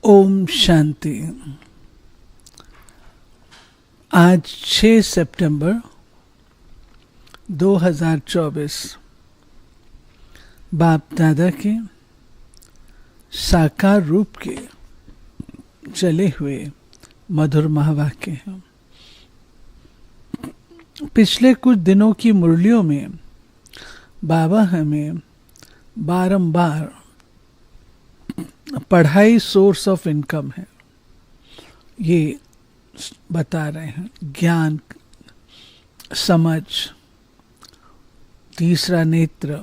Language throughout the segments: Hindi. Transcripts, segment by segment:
ओम शांति। आज 6 सितंबर 2024 बाप दादा के साकार रूप के चले हुए मधुर महावाक्य हैं। पिछले कुछ दिनों की मुरलियों में बाबा हमें बारंबार पढ़ाई सोर्स ऑफ इनकम है ये बता रहे हैं। ज्ञान, समझ, तीसरा नेत्र,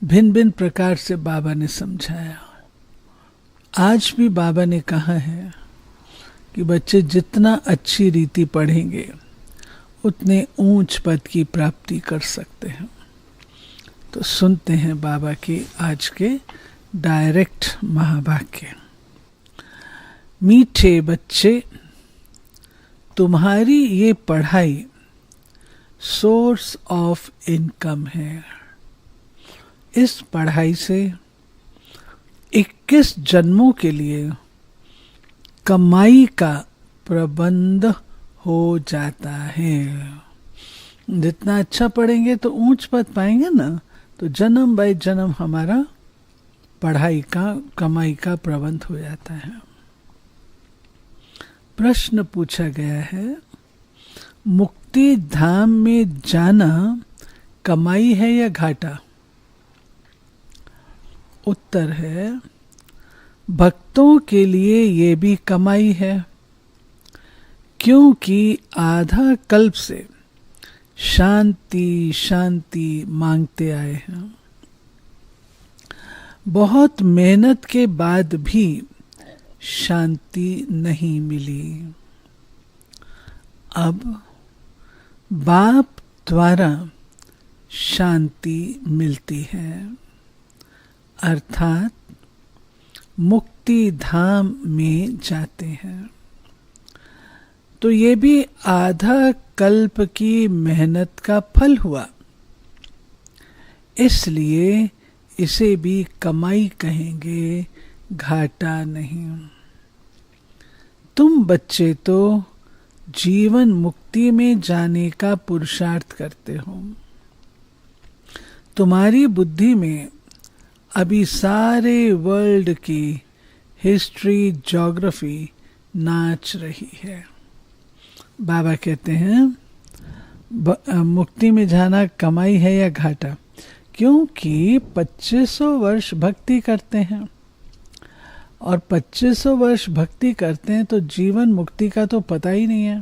भिन्न भिन्न प्रकार से बाबा ने समझाया। आज भी बाबा ने कहा है कि बच्चे जितना अच्छी रीति पढ़ेंगे उतने ऊंच पद की प्राप्ति कर सकते हैं। तो सुनते हैं बाबा की आज के डायरेक्ट महावाक्य। मीठे बच्चे, तुम्हारी ये पढ़ाई सोर्स ऑफ इनकम है। इस पढ़ाई से 21 जन्मों के लिए कमाई का प्रबंध हो जाता है। जितना अच्छा पढ़ेंगे तो ऊंच पद पाएंगे ना, तो जन्म बाय जन्म हमारा पढ़ाई का, कमाई का प्रबंध हो जाता है। प्रश्न पूछा गया है, मुक्ति धाम में जाना कमाई है या घाटा? उत्तर है, भक्तों के लिए ये भी कमाई है, क्योंकि आधा कल्प से शांति शांति मांगते आए हैं। बहुत मेहनत के बाद भी शांति नहीं मिली। अब बाप द्वारा शांति मिलती है, अर्थात मुक्ति धाम में जाते हैं। तो ये भी आधा कल्प की मेहनत का फल हुआ, इसलिए इसे भी कमाई कहेंगे, घाटा नहीं। तुम बच्चे तो जीवन मुक्ति में जाने का पुरुषार्थ करते हो। तुम्हारी बुद्धि में अभी सारे वर्ल्ड की हिस्ट्री, ज्योग्राफी नाच रही है। बाबा कहते हैं मुक्ति में जाना कमाई है या घाटा? क्योंकि 2500 वर्ष भक्ति करते हैं, और 2500 वर्ष भक्ति करते हैं तो जीवन मुक्ति का तो पता ही नहीं है।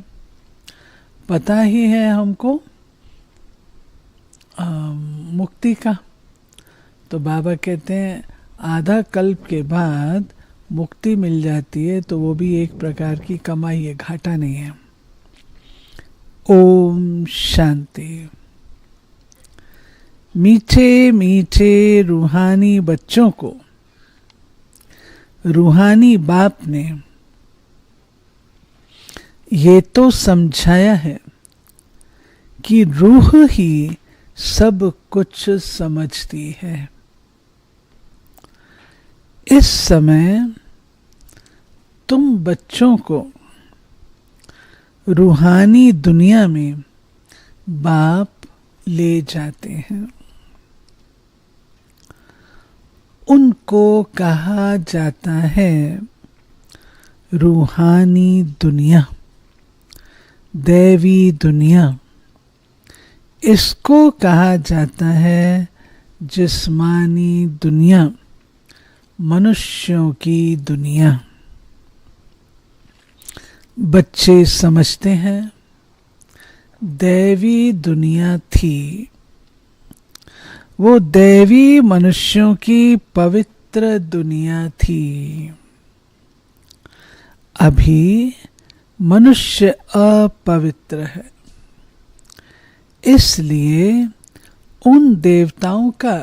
पता ही है हमको मुक्ति का। तो बाबा कहते हैं आधा कल्प के बाद मुक्ति मिल जाती है, तो वो भी एक प्रकार की कमाई है, घाटा नहीं है। ओम शांति। मीठे मीठे रूहानी बच्चों को रूहानी बाप ने ये तो समझाया है कि रूह ही सब कुछ समझती है। इस समय तुम बच्चों को रूहानी दुनिया में बाप ले जाते हैं। उनको कहा जाता है रूहानी दुनिया, दैवी दुनिया। इसको कहा जाता है जिस्मानी दुनिया, मनुष्यों की दुनिया। बच्चे समझते हैं दैवी दुनिया थी, वो दैवी मनुष्यों की पवित्र दुनिया थी। अभी मनुष्य अपवित्र है, इसलिए उन देवताओं का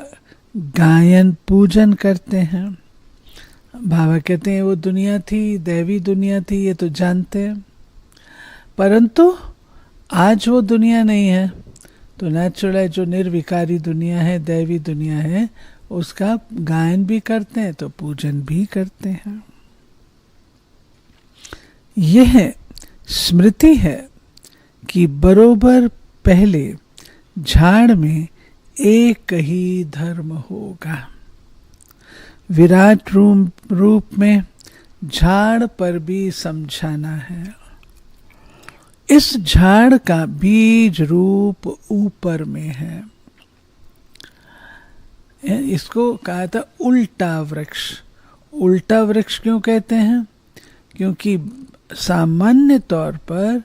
गायन पूजन करते हैं। बाबा कहते हैं वो दुनिया थी, दैवी दुनिया थी, ये तो जानते हैं, परंतु आज वो दुनिया नहीं है। तो नेचुरल है, जो निर्विकारी दुनिया है, दैवी दुनिया है, उसका गायन भी करते हैं तो पूजन भी करते हैं। यह स्मृति है कि बरोबर पहले झाड़ में एक ही धर्म होगा। विराट रूप में झाड़ पर भी समझाना है। इस झाड़ का बीज रूप ऊपर में है। इसको कहा था उल्टा वृक्ष। उल्टा वृक्ष क्यों कहते हैं? क्योंकि सामान्य तौर पर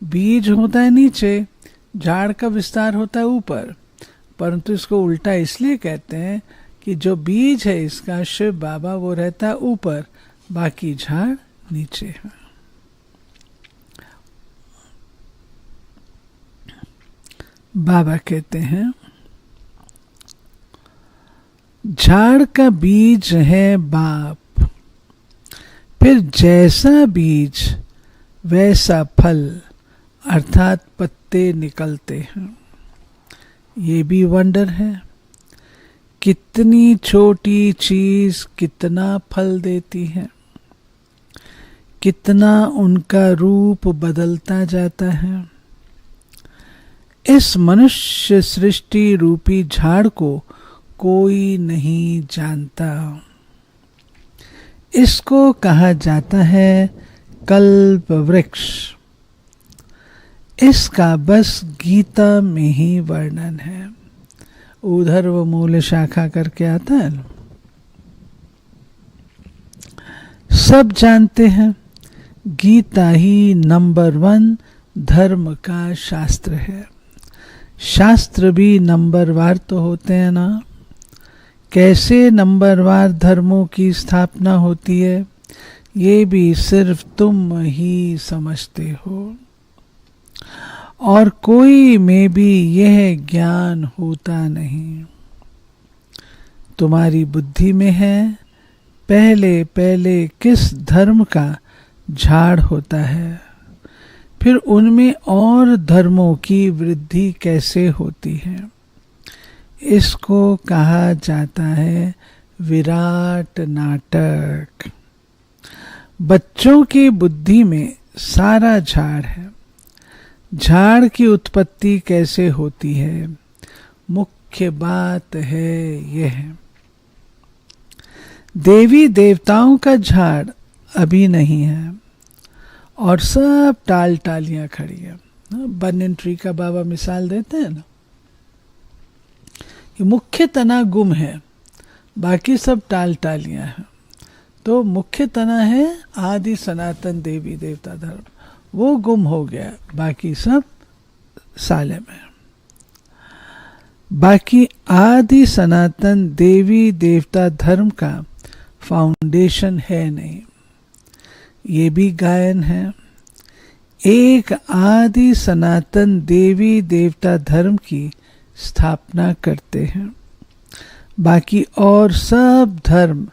बीज होता है नीचे, झाड़ का विस्तार होता है ऊपर, परंतु इसको उल्टा इसलिए कहते हैं कि जो बीज है इसका, शिव बाबा, वो रहता है ऊपर, बाकी झाड़ नीचे है। बाबा कहते हैं झाड़ का बीज है बाप, फिर जैसा बीज वैसा फल अर्थात पत्ते निकलते हैं। ये भी वंडर है, कितनी छोटी चीज कितना फल देती है, कितना उनका रूप बदलता जाता है। इस मनुष्य सृष्टि रूपी झाड़ को कोई नहीं जानता। इसको कहा जाता है कल्प वृक्ष। इसका बस गीता में ही वर्णन है। उधर वो मूल शाखा करके आता है ना, सब जानते हैं गीता ही नंबर 1 धर्म का शास्त्र है। शास्त्र भी नंबरवार तो होते हैं ना। कैसे नंबरवार धर्मों की स्थापना होती है ये भी सिर्फ तुम ही समझते हो, और कोई में भी यह ज्ञान होता नहीं। तुम्हारी बुद्धि में है पहले पहले किस धर्म का झाड़ होता है, फिर उनमें और धर्मों की वृद्धि कैसे होती है। इसको कहा जाता है विराट नाटक। बच्चों की बुद्धि में सारा झाड़ है। झाड़ की उत्पत्ति कैसे होती है, मुख्य बात है यह। देवी देवताओं का झाड़ अभी नहीं है और सब टाल टालियां खड़ी है। बनियन ट्री का बाबा मिसाल देते हैं ना, कि मुख्य तना गुम है, बाकी सब टाल टालियां हैं। तो मुख्य तना है आदि सनातन देवी देवता धर्म, वो गुम हो गया, बाकी सब साले में। बाकी आदि सनातन देवी देवता धर्म का फाउंडेशन है नहीं। ये भी गायन है। एक आदि सनातन देवी देवता धर्म की स्थापना करते हैं, बाकी और सब धर्म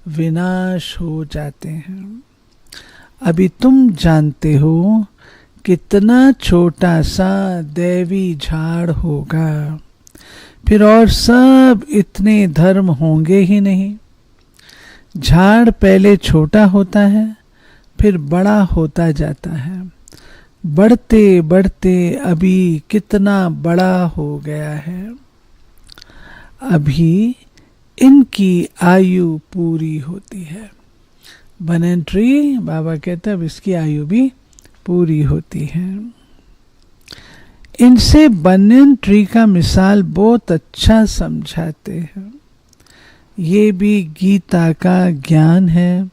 विनाश हो जाते हैं। अभी तुम जानते हो कितना छोटा सा दैवी झाड़ होगा, फिर और सब इतने धर्म होंगे ही नहीं। झाड़ पहले छोटा होता है, फिर बड़ा होता जाता है। बढ़ते बढ़ते अभी कितना बड़ा हो गया है। अभी इनकी आयु पूरी होती है। बनियन ट्री बाबा कहते हैं अब इसकी आयु भी पूरी होती है। इनसे बनियन ट्री का मिसाल बहुत अच्छा समझाते हैं। ये भी गीता का ज्ञान है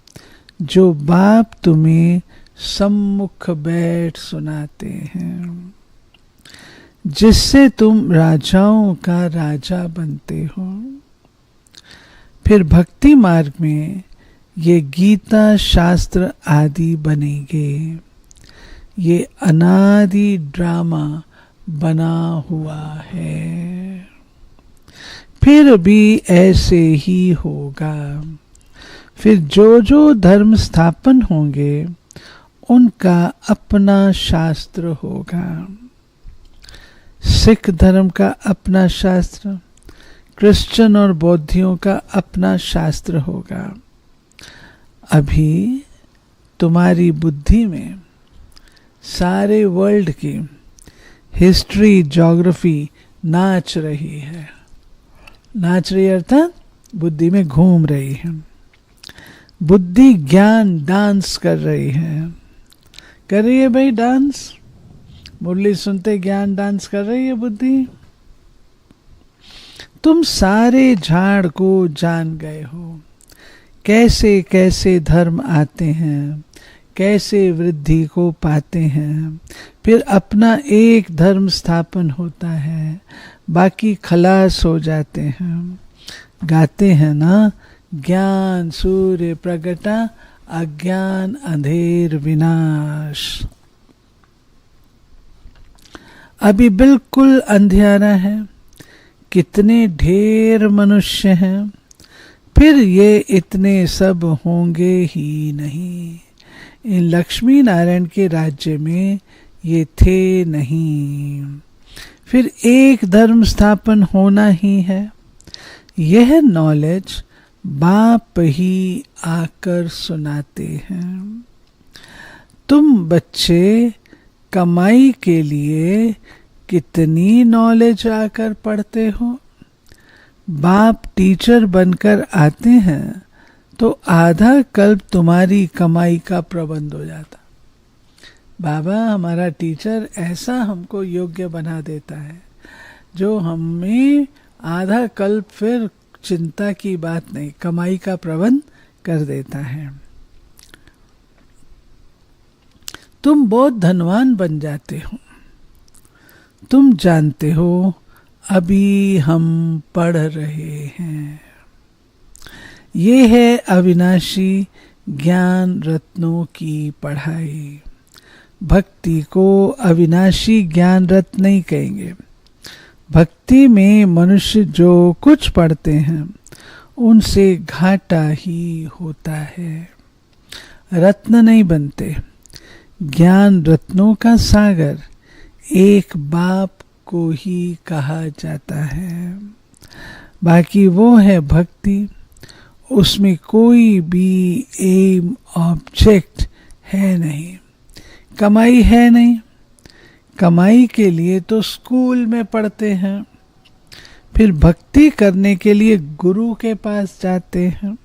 जो बाप तुम्हें सम्मुख बैठ सुनाते हैं, जिससे तुम राजाओं का राजा बनते हो। फिर भक्ति मार्ग में ये गीता शास्त्र आदि बनेंगे। ये अनादि ड्रामा बना हुआ है, फिर भी ऐसे ही होगा। फिर जो जो धर्म स्थापन होंगे उनका अपना शास्त्र होगा। सिख धर्म का अपना शास्त्र, क्रिश्चियन और बौद्धियों का अपना शास्त्र होगा। अभी तुम्हारी बुद्धि में सारे वर्ल्ड की हिस्ट्री ज्योग्राफी नाच रही है। नाच रही अर्थात बुद्धि में घूम रही है। बुद्धि ज्ञान डांस कर रही है। कर रही है भाई डांस। मुरली सुनते ज्ञान डांस कर रही है बुद्धि। तुम सारे झाड़ को जान गए हो, कैसे कैसे धर्म आते हैं, कैसे वृद्धि को पाते हैं, फिर अपना एक धर्म स्थापन होता है, बाकी खलास हो जाते हैं। गाते हैं ना, ज्ञान सूर्य प्रगटा, अज्ञान अंधेर विनाश। अभी बिल्कुल अंधियारा है, कितने ढेर मनुष्य हैं, फिर ये इतने सब होंगे ही नहीं। इन लक्ष्मी नारायण के राज्य में ये थे नहीं। फिर एक धर्म स्थापन होना ही है। यह नॉलेज बाप ही आकर सुनाते हैं। तुम बच्चे कमाई के लिए कितनी नॉलेज आकर पढ़ते हो। बाप टीचर बनकर आते हैं तो आधा कल्प तुम्हारी कमाई का प्रबंध हो जाता। बाबा हमारा टीचर ऐसा हमको योग्य बना देता है जो हमें आधा कल्प फिर चिंता की बात नहीं, कमाई का प्रबंध कर देता है। तुम बहुत धनवान बन जाते हो। तुम जानते हो अभी हम पढ़ रहे हैं। ये है अविनाशी ज्ञान रत्नों की पढ़ाई। भक्ति को अविनाशी ज्ञान रत्न नहीं कहेंगे। भक्ति में मनुष्य जो कुछ पढ़ते हैं उनसे घाटा ही होता है, रत्न नहीं बनते। ज्ञान रत्नों का सागर एक बाप को ही कहा जाता है। बाकी वो है भक्ति, उसमें कोई भी एम ऑब्जेक्ट है नहीं, कमाई है नहीं। कमाई के लिए तो स्कूल में पढ़ते हैं, फिर भक्ति करने के लिए गुरु के पास जाते हैं।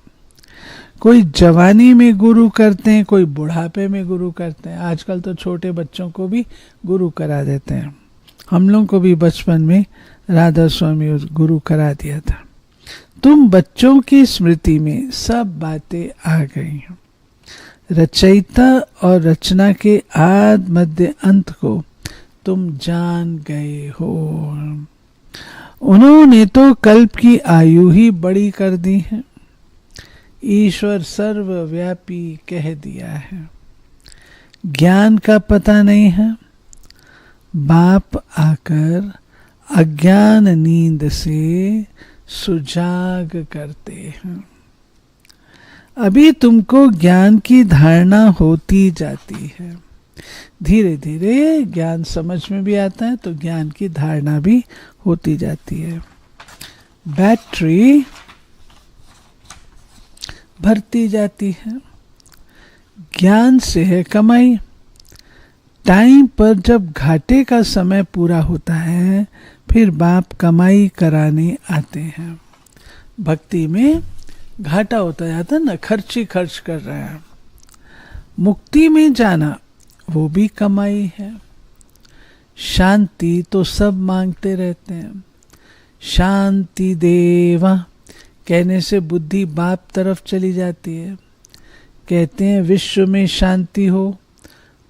कोई जवानी में गुरु करते हैं, कोई बुढ़ापे में गुरु करते हैं। आजकल तो छोटे बच्चों को भी गुरु करा देते हैं। हम लोग को भी बचपन में राधा स्वामी गुरु करा दिया था। तुम बच्चों की स्मृति में सब बातें आ गई हैं। रचयिता और रचना के आद मध्य अंत को तुम जान गए हो। उन्होंने तो कल्प की आयु ही बड़ी कर दी है। ईश्वर सर्वव्यापी कह दिया है। ज्ञान का पता नहीं है। बाप आकर अज्ञान नींद से सुजाग करते हैं। अभी तुमको ज्ञान की धारणा होती जाती है। धीरे धीरे ज्ञान समझ में भी आता है तो ज्ञान की धारणा भी होती जाती है। बैटरी भरती जाती है। ज्ञान से है कमाई। टाइम पर जब घाटे का समय पूरा होता है फिर बाप कमाई कराने आते हैं। भक्ति में घाटा होता जाता ना, खर्च ही खर्च कर रहे हैं। मुक्ति में जाना वो भी कमाई है। शांति तो सब मांगते रहते हैं। शांति देवा कहने से बुद्धि बाप तरफ चली जाती है। कहते हैं विश्व में शांति हो,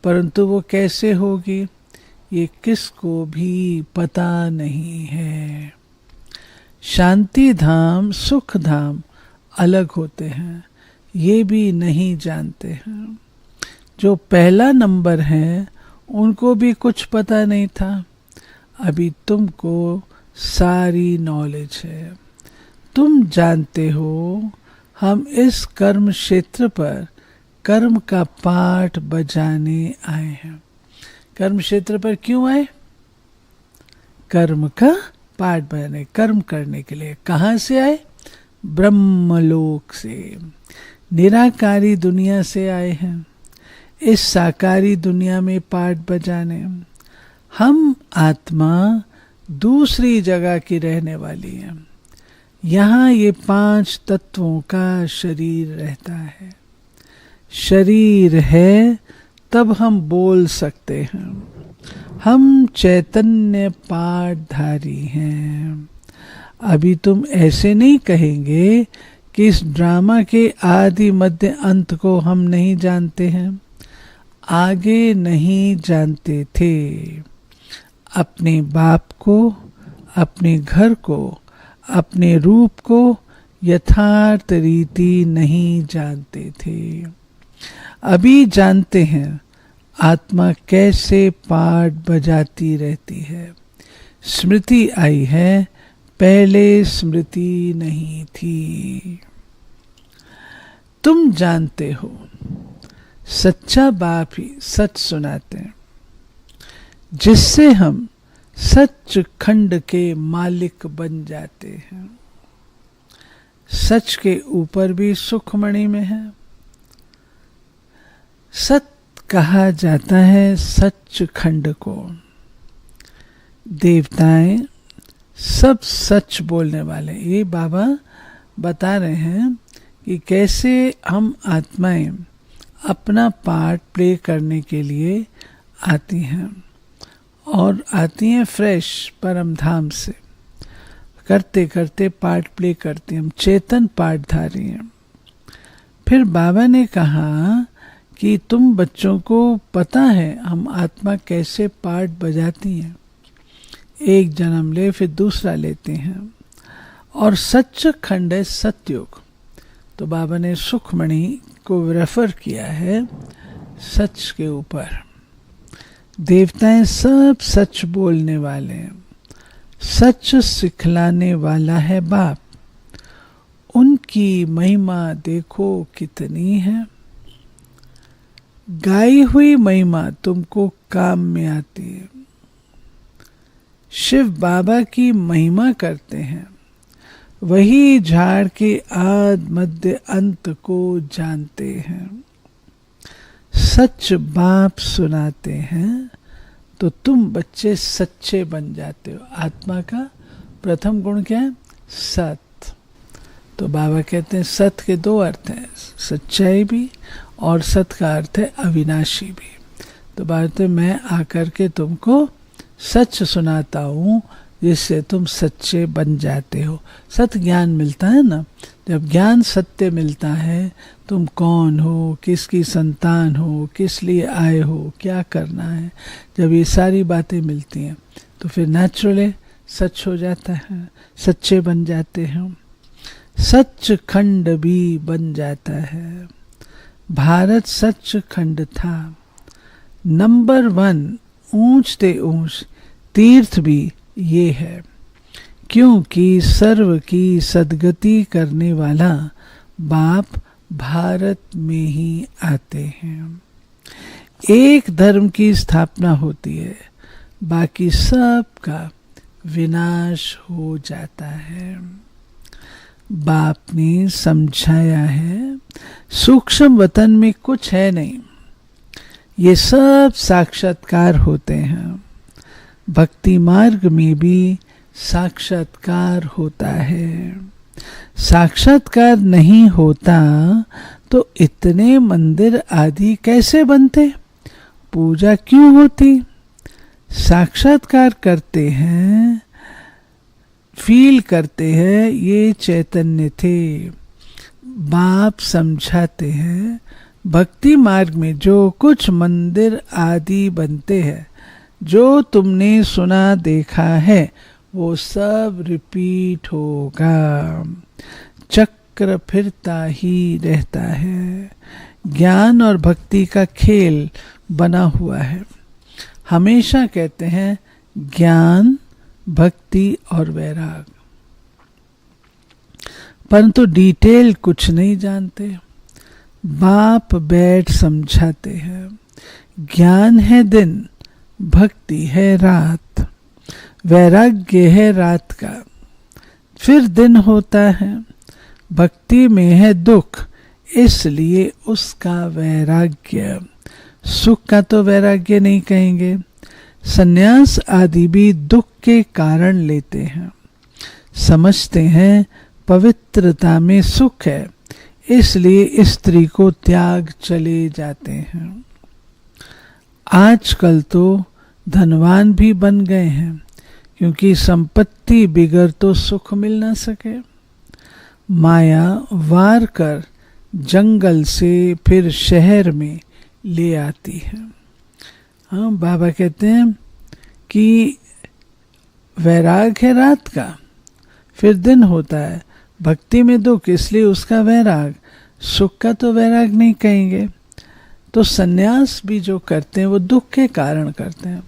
परंतु वो कैसे होगी ये किसको भी पता नहीं है। शांति धाम सुख धाम अलग होते हैं, ये भी नहीं जानते हैं। जो पहला नंबर है उनको भी कुछ पता नहीं था। अभी तुमको सारी नॉलेज है। तुम जानते हो हम इस कर्म क्षेत्र पर कर्म का पाठ बजाने आए हैं। कर्म क्षेत्र पर क्यों आए? कर्म का पाठ बजाने, कर्म करने के लिए। कहाँ से आए? ब्रह्मलोक से, निराकारी दुनिया से आए हैं इस साकारी दुनिया में पाठ बजाने। हम आत्मा दूसरी जगह की रहने वाली है। यहाँ ये 5 तत्वों का शरीर रहता है। शरीर है तब हम बोल सकते हैं। हम चैतन्य पाठधारी हैं। अभी तुम ऐसे नहीं कहेंगे कि इस ड्रामा के आदि मध्य अंत को हम नहीं जानते हैं। आगे नहीं जानते थे। अपने बाप को, अपने घर को, अपने रूप को यथार्थ रीति नहीं जानते थे। अभी जानते हैं आत्मा कैसे पाठ बजाती रहती है। स्मृति आई है, पहले स्मृति नहीं थी। तुम जानते हो सच्चा बाप ही सच सुनाते हैं, जिससे हम सच खंड के मालिक बन जाते हैं। सच के ऊपर भी सुखमणि में है। सत कहा जाता है सच खंड को। देवताएं सब सच बोलने वाले। ये बाबा बता रहे हैं कि कैसे हम आत्माएं अपना पार्ट प्ले करने के लिए आती हैं, और आती हैं फ्रेश परम धाम से। करते करते पार्ट प्ले करती हैं। हम चेतन पाठधारी हैं। फिर बाबा ने कहा कि तुम बच्चों को पता है हम आत्मा कैसे पार्ट बजाती हैं। एक जन्म ले फिर दूसरा लेते हैं, और सच खंड है सतयुग। तो बाबा ने सुखमणि को रेफर किया है सच के ऊपर। देवताएं सब सच बोलने वाले हैं। सच सिखलाने वाला है बाप। उनकी महिमा देखो कितनी है। गाई हुई महिमा तुमको काम में आती है। शिव बाबा की महिमा करते हैं, वही झाड़ के आद मध्य अंत को जानते हैं। सच बाप सुनाते हैं तो तुम बच्चे सच्चे बन जाते हो। आत्मा का प्रथम गुण क्या है? सत। तो बाबा कहते हैं सत के 2 अर्थ हैं, सच्चाई भी और सत का अर्थ है अविनाशी भी। तो बाबा कहते मैं आकर के तुमको सच सुनाता हूँ, जिससे तुम सच्चे बन जाते हो। सत ज्ञान मिलता है ना। जब ज्ञान सत्य मिलता है, तुम कौन हो, किसकी संतान हो, किस लिए आए हो, क्या करना है, जब ये सारी बातें मिलती हैं तो फिर नेचुरली सच हो जाता है, सच्चे बन जाते हैं। सच खंड भी बन जाता है। भारत सच खंड था। नंबर 1 ऊंच ते ऊंच तीर्थ भी ये है, क्योंकि सर्व की सदगति करने वाला बाप भारत में ही आते हैं। एक धर्म की स्थापना होती है, बाकी सब का विनाश हो जाता है। बाप ने समझाया है सूक्ष्म वतन में कुछ है नहीं, ये सब साक्षात्कार होते हैं। भक्ति मार्ग में भी साक्षात्कार होता है। साक्षात्कार नहीं होता तो इतने मंदिर आदि कैसे बनते, पूजा क्यों होती। साक्षात्कार करते हैं, फील करते हैं ये चैतन्य थे। बाप समझाते हैं भक्ति मार्ग में जो कुछ मंदिर आदि बनते हैं, जो तुमने सुना देखा है, वो सब रिपीट होगा। चक्र फिरता ही रहता है। ज्ञान और भक्ति का खेल बना हुआ है। हमेशा कहते हैं ज्ञान, भक्ति और वैराग, परंतु डिटेल कुछ नहीं जानते। बाप बैठ समझाते हैं। ज्ञान है दिन, भक्ति है रात। वैराग्य है रात का, फिर दिन होता है। भक्ति में है दुख, इसलिए उसका वैराग्य। सुख का तो वैराग्य नहीं कहेंगे। सन्यास आदि भी दुख के कारण लेते हैं, समझते हैं पवित्रता में सुख है, इसलिए स्त्री को त्याग चले जाते हैं। आजकल तो धनवान भी बन गए हैं, क्योंकि संपत्ति बिगर तो सुख मिल ना सके। माया वार कर जंगल से फिर शहर में ले आती है। हाँ, बाबा कहते हैं कि वैराग है रात का, फिर दिन होता है। भक्ति में दुख, इसलिए उसका वैराग। सुख का तो वैराग नहीं कहेंगे। तो सन्यास भी जो करते हैं वो दुख के कारण करते हैं,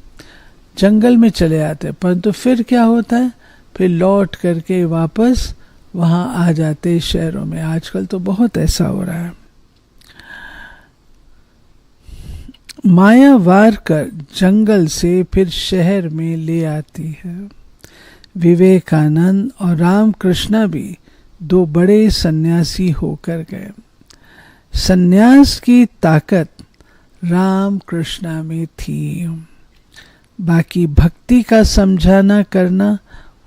जंगल में चले आते हैं, परंतु फिर क्या होता है, फिर लौट करके वापस वहां आ जाते शहरों में। आजकल तो बहुत ऐसा हो रहा है। माया वार कर जंगल से फिर शहर में ले आती है। विवेकानंद और रामकृष्ण भी दो बड़े सन्यासी होकर गए। सन्यास की ताकत रामकृष्ण में थी, बाकी भक्ति का समझाना करना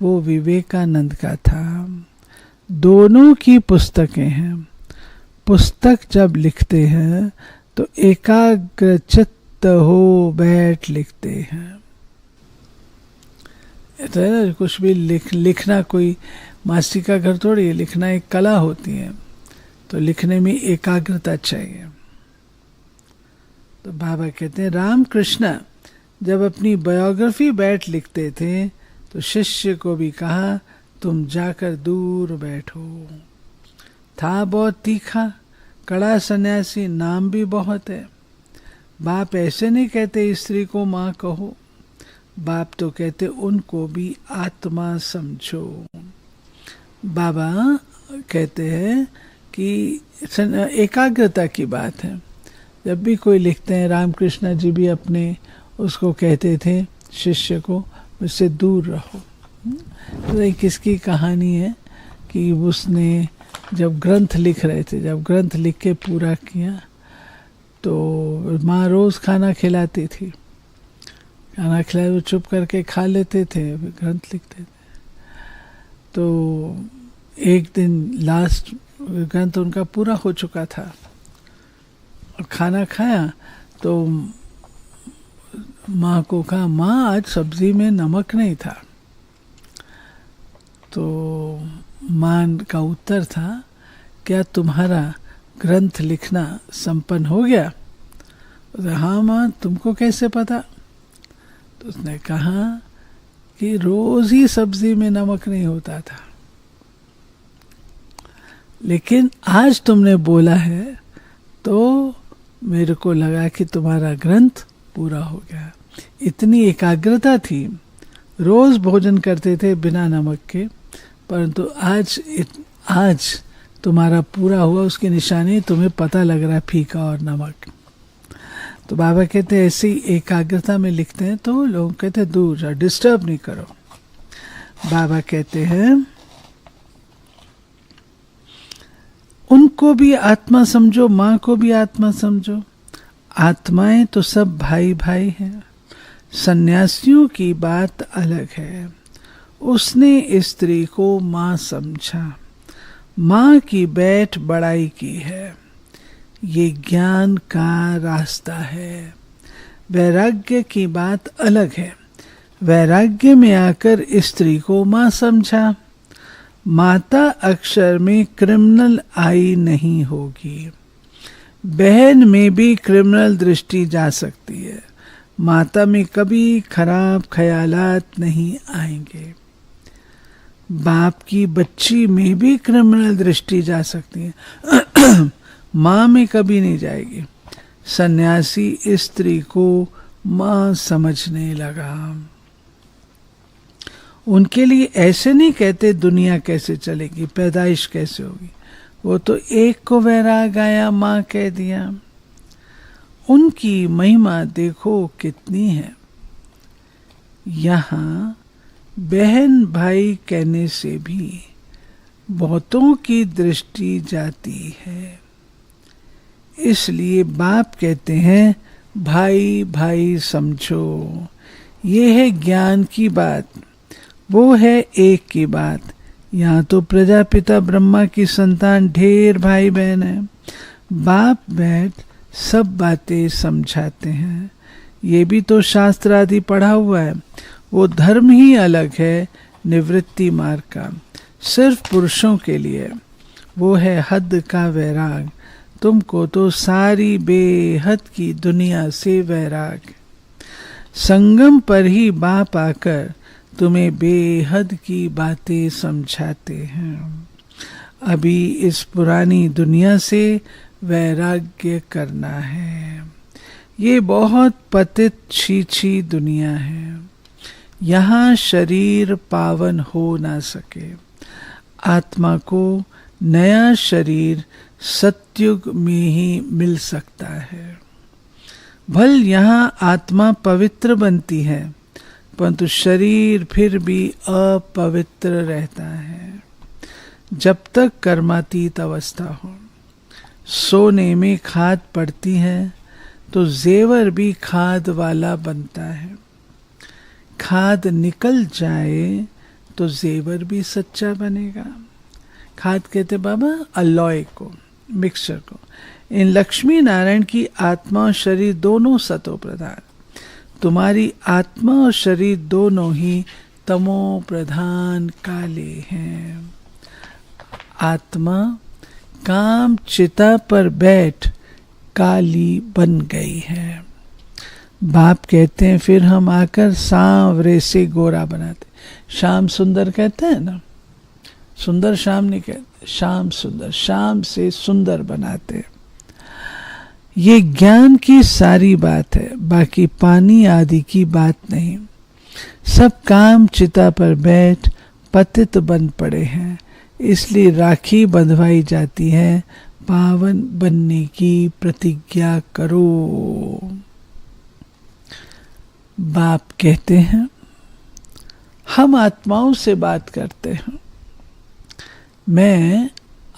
वो विवेकानंद का था। दोनों की पुस्तकें हैं। पुस्तक जब लिखते हैं तो एकाग्रचित्त हो बैठ लिखते हैं। तो है ना, कुछ भी लिखना कोई मास्टर का घर थोड़ी है, लिखना एक कला होती है, तो लिखने में एकाग्रता चाहिए। तो बाबा कहते हैं रामकृष्ण जब अपनी बायोग्राफी बैठ लिखते थे तो शिष्य को भी कहा तुम जाकर दूर बैठो। था बहुत तीखा, कड़ा सन्यासी, नाम भी बहुत है। बाप ऐसे नहीं कहते स्त्री को माँ कहो, बाप तो कहते उनको भी आत्मा समझो। बाबा कहते हैं कि एकाग्रता की बात है। जब भी कोई लिखते हैं, रामकृष्ण जी भी अपने उसको कहते थे शिष्य को, मुझसे दूर रहो। तो एक किसकी कहानी है कि उसने जब ग्रंथ लिख रहे थे, जब ग्रंथ लिख के पूरा किया तो माँ रोज खाना खिलाती थी। खाना खिलाए वो चुप करके खा लेते थे, ग्रंथ लिखते थे। तो एक दिन लास्ट ग्रंथ उनका पूरा हो चुका था और खाना खाया तो माँ को कहा माँ आज सब्जी में नमक नहीं था। तो माँ का उत्तर था क्या तुम्हारा ग्रंथ लिखना संपन्न हो गया? तो हाँ माँ, तुमको कैसे पता? तो उसने कहा कि रोज ही सब्जी में नमक नहीं होता था, लेकिन आज तुमने बोला है तो मेरे को लगा कि तुम्हारा ग्रंथ पूरा हो गया। इतनी एकाग्रता थी, रोज भोजन करते थे बिना नमक के, परंतु आज तुम्हारा पूरा हुआ, उसकी निशानी तुम्हें पता लग रहा है फीका और नमक। तो बाबा कहते हैं ऐसी एकाग्रता में लिखते हैं तो लोग कहते हैं दूर जाओ, डिस्टर्ब नहीं करो। बाबा कहते हैं उनको भी आत्मा समझो, माँ को भी आत्मा समझो। आत्माएं तो सब भाई भाई हैं। सन्यासियों की बात अलग है। उसने स्त्री को माँ समझा, माँ की बैठ बड़ाई की है। ये ज्ञान का रास्ता है। वैराग्य की बात अलग है। वैराग्य में आकर स्त्री को माँ समझा। माता अक्षर में क्रिमिनल आई नहीं होगी। बहन में भी क्रिमिनल दृष्टि जा सकती है, माता में कभी खराब ख्यालात नहीं आएंगे। बाप की बच्ची में भी क्रिमिनल दृष्टि जा सकती है, माँ में कभी नहीं जाएगी। सन्यासी स्त्री को माँ समझने लगा। उनके लिए ऐसे नहीं कहते दुनिया कैसे चलेगी, पैदाइश कैसे होगी। वो तो एक को वैराग आया, माँ कह दिया। उनकी महिमा देखो कितनी है। यहाँ बहन भाई कहने से भी बहुतों की दृष्टि जाती है। इसलिए बाप कहते हैं भाई भाई समझो। ये है ज्ञान की बात, वो है एक की बात। यहाँ तो प्रजापिता ब्रह्मा की संतान ढेर भाई बहन है। बाप बैठ सब बातें समझाते हैं। ये भी तो शास्त्र आदि पढ़ा हुआ है। वो धर्म ही अलग है निवृत्ति मार्ग का, सिर्फ पुरुषों के लिए। वो है हद का वैराग। तुमको तो सारी बेहद की दुनिया से वैराग। संगम पर ही बाप आकर तुम्हें बेहद की बातें समझाते हैं। अभी इस पुरानी दुनिया से वैराग्य करना है। ये बहुत पतित छीछी दुनिया है। यहाँ शरीर पावन हो ना सके। आत्मा को नया शरीर सतयुग में ही मिल सकता है। भल यहाँ आत्मा पवित्र बनती है, परंतु शरीर फिर भी अपवित्र रहता है जब तक कर्मातीत अवस्था हो। सोने में खाद पड़ती है तो जेवर भी खाद वाला बनता है। खाद निकल जाए तो जेवर भी सच्चा बनेगा। खाद कहते बाबा अलॉय को, मिक्सचर को। इन लक्ष्मी नारायण की आत्मा और शरीर दोनों सतो प्रधान। तुम्हारी आत्मा और शरीर दोनों ही तमो प्रधान काले हैं। आत्मा काम चिता पर बैठ काली बन गई है। बाप कहते हैं फिर हम आकर सांवरे से गोरा बनाते। शाम सुंदर कहते हैं ना, सुंदर शाम नहीं कहते, शाम सुंदर, शाम से सुंदर बनाते। ये ज्ञान की सारी बात है, बाकी पानी आदि की बात नहीं। सब काम चिता पर बैठ पतित बन पड़े हैं, इसलिए राखी बंधवाई जाती है, पावन बनने की प्रतिज्ञा करो। बाप कहते हैं हम आत्माओं से बात करते हैं। मैं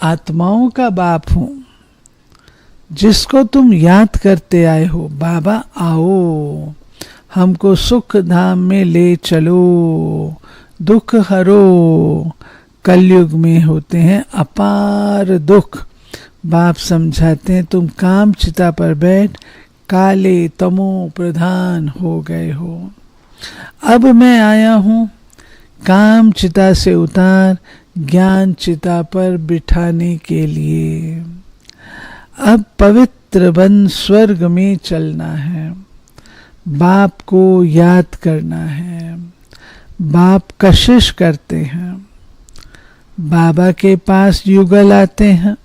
आत्माओं का बाप हूं, जिसको तुम याद करते आए हो। बाबा आओ, हमको सुख धाम में ले चलो, दुख हरो। कलयुग में होते हैं अपार दुख। बाप समझाते हैं तुम काम चिता पर बैठ काले तमो प्रधान हो गए हो। अब मैं आया हूं काम चिता से उतार ज्ञान चिता पर बिठाने के लिए। अब पवित्र बन स्वर्ग में चलना है। बाप को याद करना है। बाप कशिश करते हैं। बाबा के पास युगल आते हैं।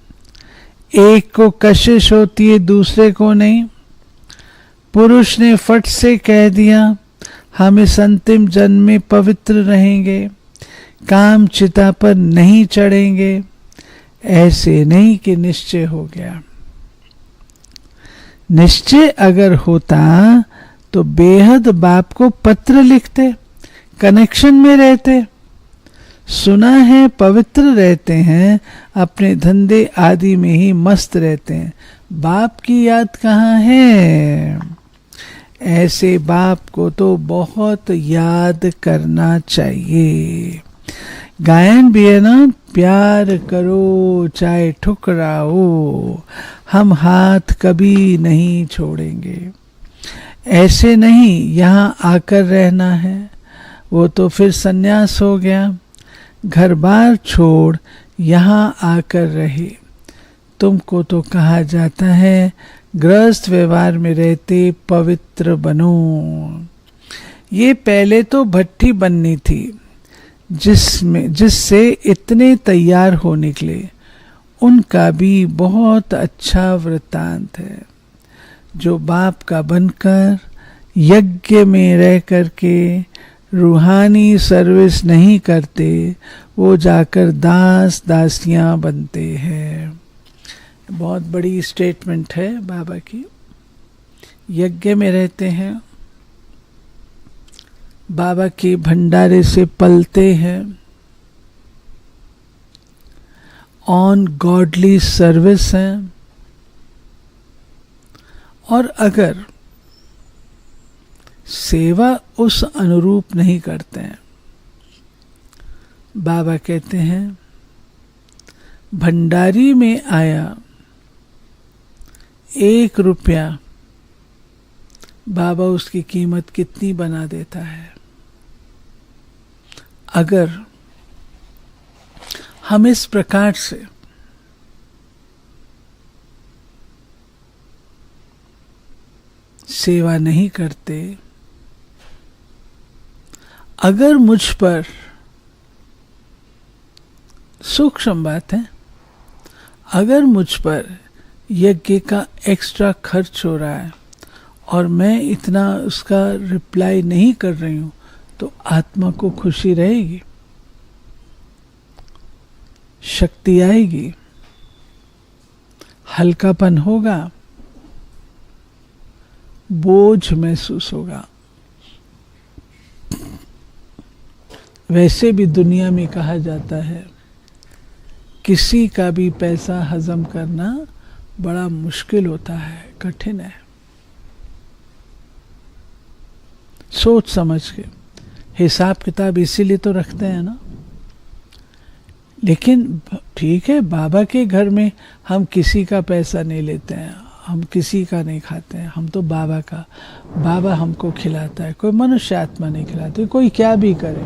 एक को कशिश होती है, दूसरे को नहीं। पुरुष ने फट से कह दिया हम इस अंतिम जन्म में पवित्र रहेंगे, काम चिता पर नहीं चढ़ेंगे। ऐसे नहीं कि निश्चय हो गया। निश्चय अगर होता तो बेहद बाप को पत्र लिखते, कनेक्शन में रहते। सुना है पवित्र रहते हैं, अपने धंधे आदि में ही मस्त रहते हैं। बाप की याद कहाँ है? ऐसे बाप को तो बहुत याद करना चाहिए। गायन भी है ना, प्यार करो चाहे ठुकराओ, हम हाथ कभी नहीं छोड़ेंगे। ऐसे नहीं यहाँ आकर रहना है, वो तो फिर सन्यास हो गया। घर बार छोड़ यहाँ आकर रहे। तुमको तो कहा जाता है गृहस्थ व्यवहार में रहते पवित्र बनो। ये पहले तो भट्टी बननी थी, जिससे इतने तैयार हो निकले। उनका भी बहुत अच्छा वृत्तांत है। जो बाप का बनकर यज्ञ में रह करके रूहानी सर्विस नहीं करते, वो जाकर दास दासियां बनते हैं। बहुत बड़ी स्टेटमेंट है बाबा की। यज्ञ में रहते हैं, बाबा के भंडारे से पलते हैं, ऑन गॉडली सर्विस हैं, और अगर सेवा उस अनुरूप नहीं करते हैं, बाबा कहते हैं भंडारी में आया 1 रुपया, बाबा उसकी कीमत कितनी बना देता है। अगर हम इस प्रकार से सेवा नहीं करते, अगर मुझ पर, सूक्ष्म बात है, अगर मुझ पर यज्ञ का एक्स्ट्रा खर्च हो रहा है और मैं इतना उसका रिप्लाई नहीं कर रही हूं, तो आत्मा को खुशी रहेगी, शक्ति आएगी, हल्कापन होगा, बोझ महसूस होगा। वैसे भी दुनिया में कहा जाता है किसी का भी पैसा हजम करना बड़ा मुश्किल होता है, कठिन है। सोच समझ के हिसाब किताब इसीलिए तो रखते हैं ना। लेकिन ठीक है, बाबा के घर में हम किसी का पैसा नहीं लेते हैं, हम किसी का नहीं खाते हैं, हम तो बाबा का, बाबा हमको खिलाता है, कोई मनुष्य आत्मा नहीं खिलाती। कोई क्या भी करे,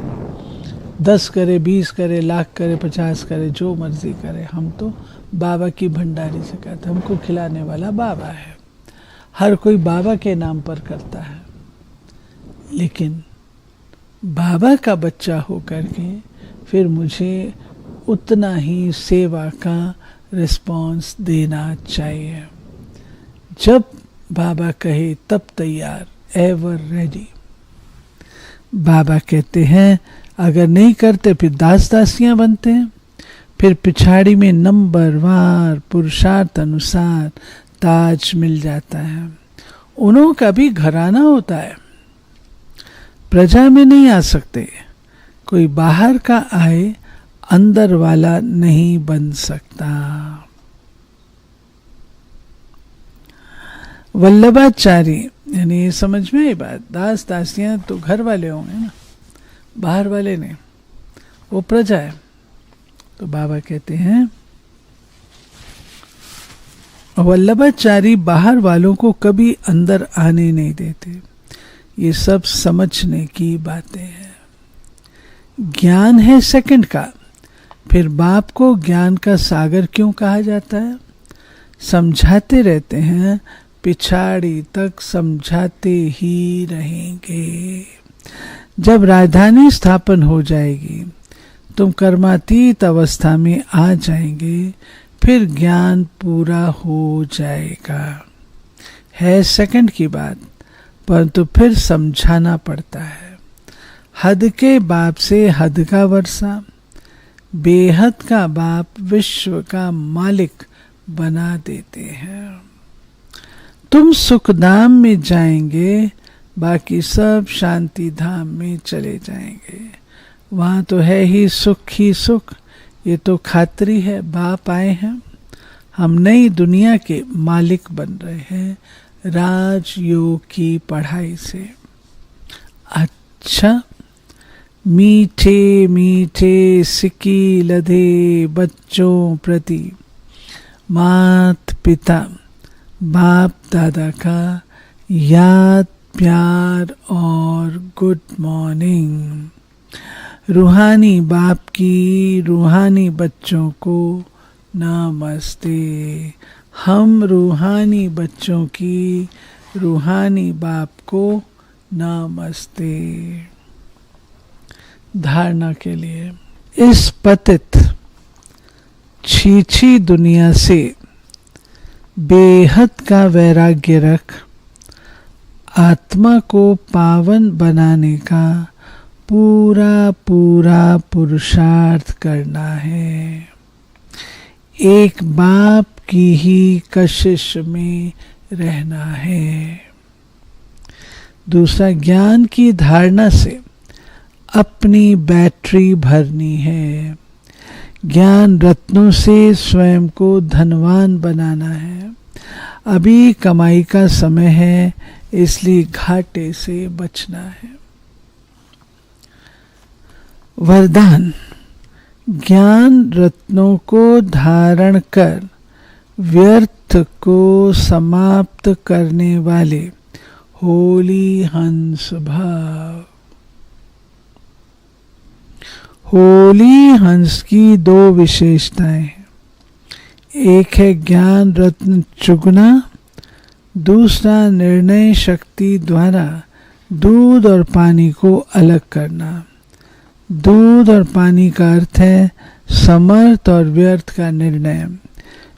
10 करे, 20 करे, लाख करे, 50 करे, जो मर्जी करे, हम तो बाबा की भंडारी से कहते हैं, हमको खिलाने वाला बाबा है। हर कोई बाबा के नाम पर करता है, लेकिन बाबा का बच्चा होकर के फिर मुझे उतना ही सेवा का रिस्पॉन्स देना चाहिए। जब बाबा कहे तब तैयार, एवर रेडी। बाबा कहते हैं अगर नहीं करते फिर दास दासियां बनते हैं, फिर पिछाड़ी में नंबरवार पुरुषार्थ अनुसार ताज मिल जाता है। उन्हों का भी घराना होता है, प्रजा में नहीं आ सकते, कोई बाहर का आए अंदर वाला नहीं बन सकता। वल्लभाचारी, यानी ये समझ में आई बात, दास दासियां तो घर वाले होंगे ना, बाहर वाले नहीं, वो प्रजा है। तो बाबा कहते हैं वल्लभाचारी बाहर वालों को कभी अंदर आने नहीं देते। ये सब समझने की बातें हैं। ज्ञान है सेकंड का, फिर बाप को ज्ञान का सागर क्यों कहा जाता है? समझाते रहते हैं, पिछाड़ी तक समझाते ही रहेंगे। जब राजधानी स्थापन हो जाएगी, तुम कर्मातीत अवस्था में आ जाएंगे, फिर ज्ञान पूरा हो जाएगा। है सेकंड की बात, परंतु फिर समझाना पड़ता है। हद के बाप से हद का वर्षा, बेहद का बाप विश्व का मालिक बना देते हैं। तुम सुख धाम में जाएंगे, बाकी सब शांति धाम में चले जाएंगे। वहाँ तो है ही सुख। ये तो खातरी है, बाप आए हैं, हम नई दुनिया के मालिक बन रहे हैं राजयोग की पढ़ाई से। अच्छा, मीठे मीठे सिक्की लधे बच्चों प्रति मात पिता बाप दादा का याद, प्यार और गुड मॉर्निंग। रूहानी बाप की रूहानी बच्चों को नमस्ते। हम रूहानी बच्चों की रूहानी बाप को नमस्ते। धारणा के लिए, इस पतित छीछी दुनिया से बेहद का वैराग्य रख आत्मा को पावन बनाने का पूरा पूरा पुरुषार्थ करना है। एक बाप की ही कशिश में रहना है। दूसरा, ज्ञान की धारणा से अपनी बैटरी भरनी है। ज्ञान रत्नों से स्वयं को धनवान बनाना है। अभी कमाई का समय है, इसलिए घाटे से बचना है। वरदान: ज्ञान रत्नों को धारण कर व्यर्थ को समाप्त करने वाले होली हंस भाव। होली हंस की दो विशेषताएं हैं। एक है ज्ञान रत्न चुगना, दूसरा निर्णय शक्ति द्वारा दूध और पानी को अलग करना। दूध और पानी का अर्थ है समर्थ और व्यर्थ का निर्णय।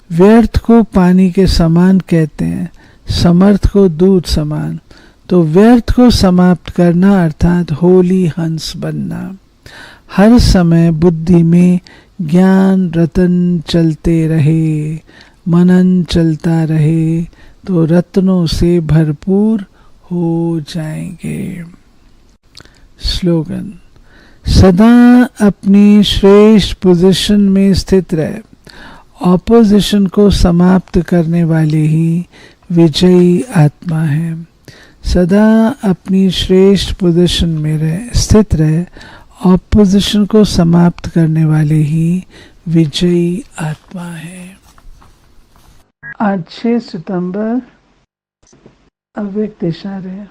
व्यर्थ को पानी के समान कहते हैं, समर्थ को दूध समान। तो व्यर्थ को समाप्त करना अर्थात होली हंस बनना। हर समय बुद्धि में ज्ञान रतन चलते रहे, मनन चलता रहे, तो रत्नों से भरपूर हो जाएंगे। स्लोगन: सदा अपनी श्रेष्ठ पोजीशन में स्थित रहे। ऑपोजिशन को समाप्त करने वाले ही विजयी आत्मा है। सदा अपनी श्रेष्ठ पोजीशन में स्थित रहे। ऑपोजिशन को समाप्त करने वाले ही विजयी आत्मा है। आज 6 सितंबर अव्यक्त इशारे।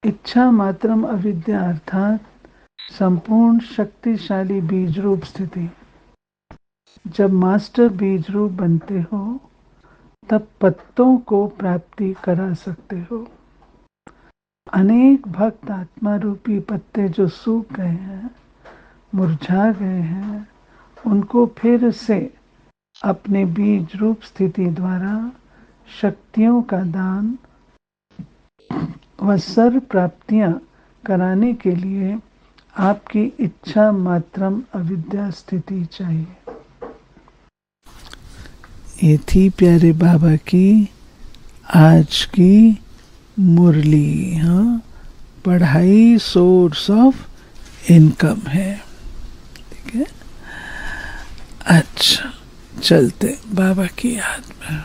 इच्छा मात्रम अविद्या अर्थात संपूर्ण शक्तिशाली बीज रूप स्थिति। जब मास्टर बीज रूप बनते हो तब पत्तों को प्राप्ति करा सकते हो। अनेक भक्त आत्मा रूपी पत्ते जो सूख गए हैं, मुरझा गए हैं, उनको फिर से अपने बीज रूप स्थिति द्वारा शक्तियों का दान व सर्व प्राप्तियां कराने के लिए आपकी इच्छा मात्रम अविद्या स्थिति चाहिए। ये थी प्यारे बाबा की आज की मुरली। हाँ, पढ़ाई सोर्स ऑफ इनकम है। ठीक है, अच्छा चलते बाबा की याद में।